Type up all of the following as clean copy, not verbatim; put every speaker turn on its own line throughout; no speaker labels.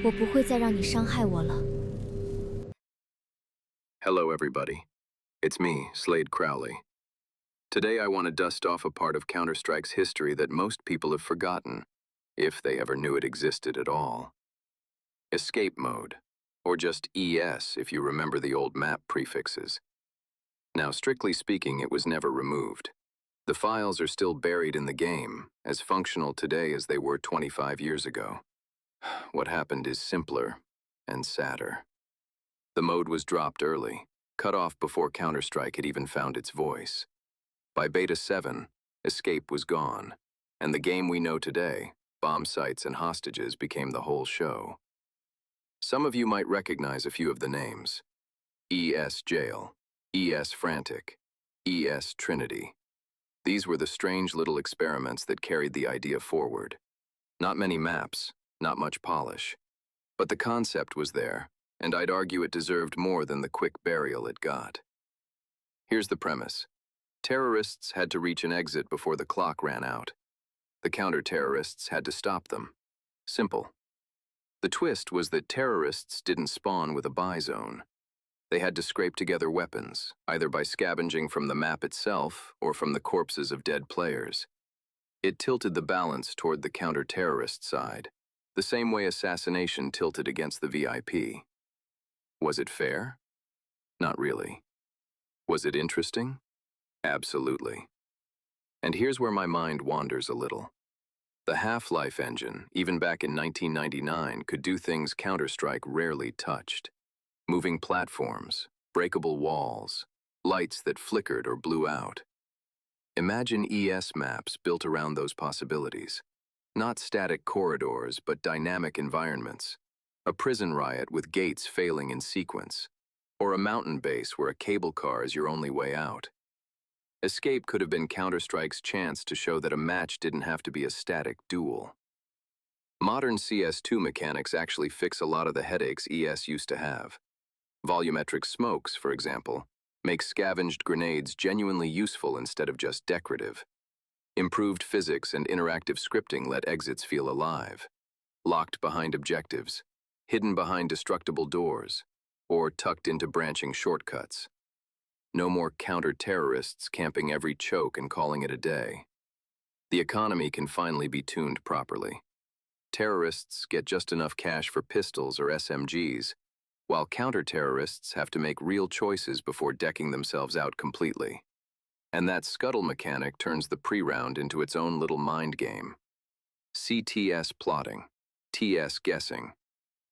我不会再让你伤害我了。
Hello, everybody. It's me, Slade Crowley. Today I want to dust off a part of Counter-Strike's history that most people have forgotten, if they ever knew it existed at all. Escape mode, or just ES if you remember the old map prefixes. Now, strictly speaking, it was never removed. The files are still buried in the game, as functional today as they were 25 years ago. What happened is simpler and sadder. The mode was dropped early, cut off before Counter-Strike had even found its voice. By Beta 7, Escape was gone, and the game we know today, bomb sites and hostages, became the whole show. Some of you might recognize a few of the names. ES Jail, ES Frantic, ES Trinity. These were the strange little experiments that carried the idea forward. Not many maps, not much polish. But the concept was there, and I'd argue it deserved more than the quick burial it got. Here's the premise. Terrorists had to reach an exit before the clock ran out. The counter-terrorists had to stop them. Simple. The twist was that terrorists didn't spawn with a buy zone. They had to scrape together weapons, either by scavenging from the map itself or from the corpses of dead players. It tilted the balance toward the counter-terrorist side, the same way assassination tilted against the VIP. Was it fair? Not really. Was it interesting? Absolutely. And here's where my mind wanders a little. The Half-Life engine, even back in 1999, could do things Counter-Strike rarely touched. Moving platforms, breakable walls, lights that flickered or blew out. Imagine ES maps built around those possibilities. Not static corridors, but dynamic environments. A prison riot with gates failing in sequence. Or a mountain base where a cable car is your only way out. Escape could have been Counter-Strike's chance to show that a match didn't have to be a static duel. Modern CS2 mechanics actually fix a lot of the headaches ES used to have. Volumetric smokes, for example, make scavenged grenades genuinely useful instead of just decorative. Improved physics and interactive scripting let exits feel alive. Locked behind objectives, hidden behind destructible doors, or tucked into branching shortcuts. No more counter-terrorists camping every choke and calling it a day. The economy can finally be tuned properly. Terrorists get just enough cash for pistols or SMGs, while counter-terrorists have to make real choices before decking themselves out completely. And that scuttle mechanic turns the pre-round into its own little mind game. CTS plotting, TS guessing,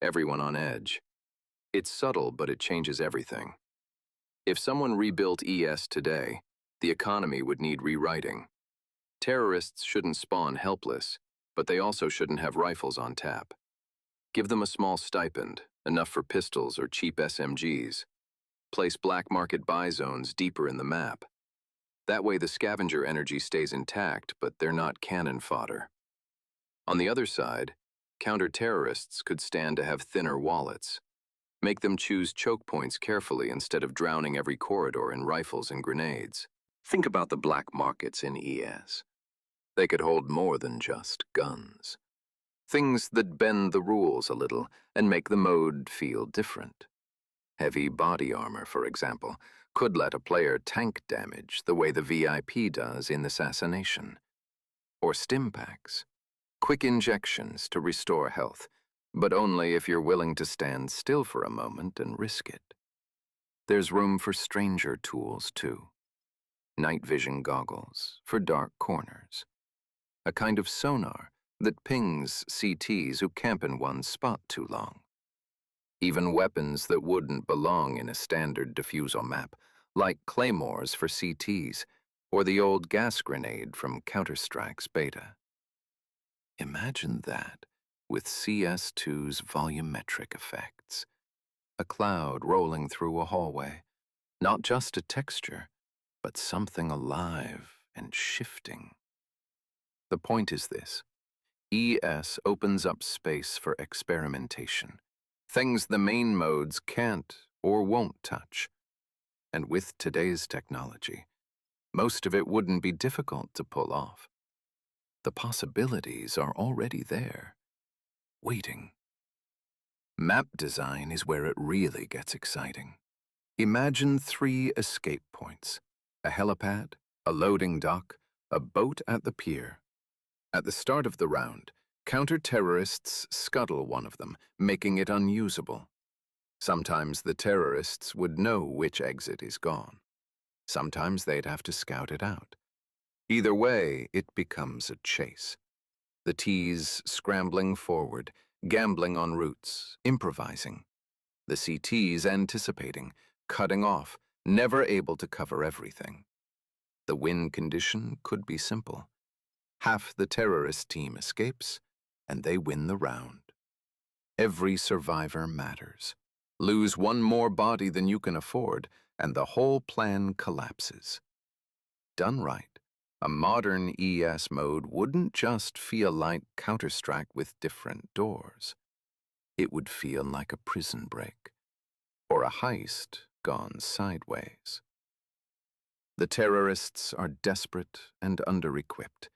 everyone on edge. It's subtle, but it changes everything. If someone rebuilt ES today, the economy would need rewriting. Terrorists shouldn't spawn helpless, but they also shouldn't have rifles on tap. Give them a small stipend, enough for pistols or cheap SMGs. Place black market buy zones deeper in the map. That way the scavenger energy stays intact, but they're not cannon fodder. On the other side, counter-terrorists could stand to have thinner wallets. Make them choose choke points carefully instead of drowning every corridor in rifles and grenades. Think about the black markets in ES. They could hold more than just guns. Things that bend the rules a little and make the mode feel different. Heavy body armor, for example, could let a player tank damage the way the VIP does in Assassination. Or stim packs. Quick injections to restore health, but only if you're willing to stand still for a moment and risk it. There's room for stranger tools, too. Night vision goggles for dark corners. A kind of sonar that pings CTs who camp in one spot too long. Even weapons that wouldn't belong in a standard diffusal map, like claymores for CTs, or the old gas grenade from Counter-Strike's beta. Imagine that with CS2's volumetric effects. A cloud rolling through a hallway, not just a texture, but something alive and shifting. The point is this. ES opens up space for experimentation, things the main modes can't or won't touch. And with today's technology, most of it wouldn't be difficult to pull off. The possibilities are already there, waiting. Map design is where it really gets exciting. Imagine 3 escape points: a helipad, a loading dock, a boat at the pier. At the start of the round, counter-terrorists scuttle one of them, making it unusable. Sometimes the terrorists would know which exit is gone. Sometimes they'd have to scout it out. Either way, it becomes a chase. The T's scrambling forward, gambling on routes, improvising. The CT's anticipating, cutting off, never able to cover everything. The win condition could be simple. Half the terrorist team escapes, and they win the round. Every survivor matters. Lose one more body than you can afford, and the whole plan collapses. Done right, a modern ES mode wouldn't just feel like Counter-Strike with different doors. It would feel like a prison break, or a heist gone sideways. The terrorists are desperate and under-equipped.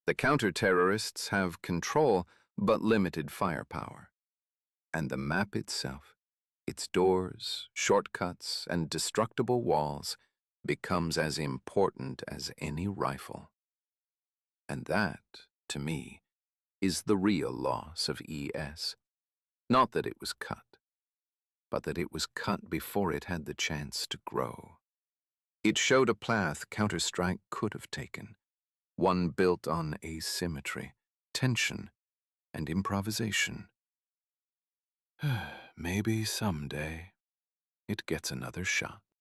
The counter-terrorists have control but limited firepower. And the map itself, its doors, shortcuts, and destructible walls, becomes as important as any rifle. And that, to me, is the real loss of ES. Not that it was cut, but that it was cut before it had the chance to grow. It showed a path Counter-Strike could have taken, one built on asymmetry, tension, and improvisation. Maybe someday it gets another shot.